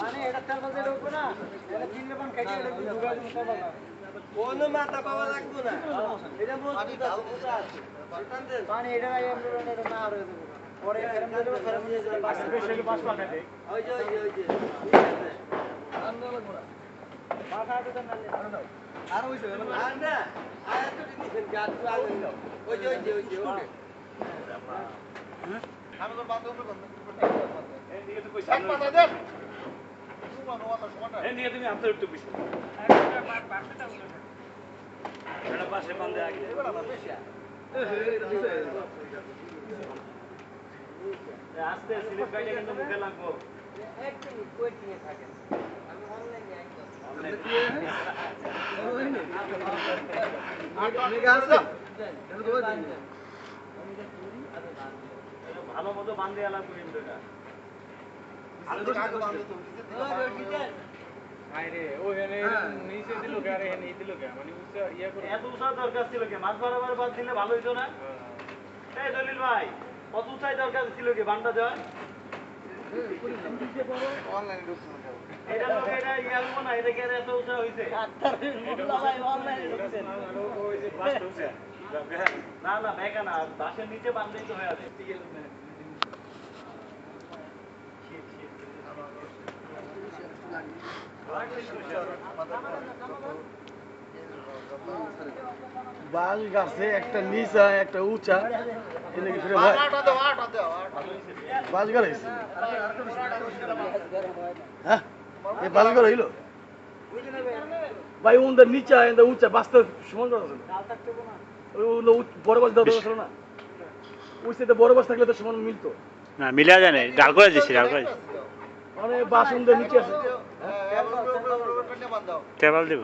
মানে এটা তেল বাজে ঢুকবো না, এটা 3 লেবান খাইতে এটা ঢুকাই দিতে তেল বাজা। কোনো মাথা পাওয়া লাগবে না। এটা মজবুত আছে, বুঝা আছে। পানি এটা এটা না আর হয়ে যাবে। পরে ফেরম দিয়ে দেবো, ফেরম দিয়ে দেবো। স্পেশালি বাস পাঠাতে ওই যে ঠিক আছে। মাথা হাতে দেন নালে। আর ওই যে আর না, আর তো দিছেন গাছ আগে। ওই যে ওকে। আমি তো বান্ধব করব। এই দিকে তো কই এক পাতা দেন। এই দিকে তুমি হাতে একটু বেশি এটা পাশে বাঁধে আগে আস্তে স্লিপ গাইডে কিন্তু মুখে লাগবো এক মিনিট ওয়েট নিয়ে থাকেন। আমি অনলাইনে একদম। ভালো মতো বাঁধে আলাম করি এটা আরে ওখানে নিচে দিল কে আরে এখানে দিল কে মানে উচ্চ ইয়া করে এত উঁচা দরকার ছিল কি মাছ বরাবর বাঁধ দিলে ভালো হইতো না এই দলিল ভাই কত উঁচাই দরকার ছিল কি বানটা দেওয়া অনলাইনে ঢুকছেন কেন? এটা লোক এটা ইয়া হইবো না এটা কি আর এত উঁচা হইছে মোল্লা ভাই অনলাইনে ঢুকছেন। ওই যে বাসটা উঠছে না না বেকা না বাসের নিচে বাঁধলেই তো হয়ে যাবে বাঁশ গাছে একটা নিচা একটা উঁচা এদিকে ফিরে ভাই আটা দাও। বাঁশ গাছ হয়েছে হ্যাঁ এই বাঁশ গাছ হইলো ভাই ওদের নিচা এদের উঁচা বাঁচতে সমান করা আছে কাল থাকতে হবে না। ওগুলো বড় বাস দেওয়া দরকার ছিল না ওই সাথে বড় বাস থাকলে তো সমান মিলতো না মিলা যায় না ডাল করে দিচ্ছি ডাল করে মানে বাস ওদের নিচে আছে টেবল দিব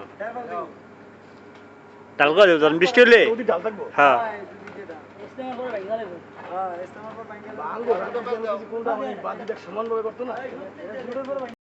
ডাল করে দেবো তখন বৃষ্টি হলে ওদিকে ঢাল থাকবো হ্যাঁ ইস্তেমাল করে ভাঙা দেবো। হ্যাঁ, ইস্তেমাল করে ভাঙা দেবো। ভাঙবো কোনটা মানে বাদ দিতে সমান ভাবে করতো না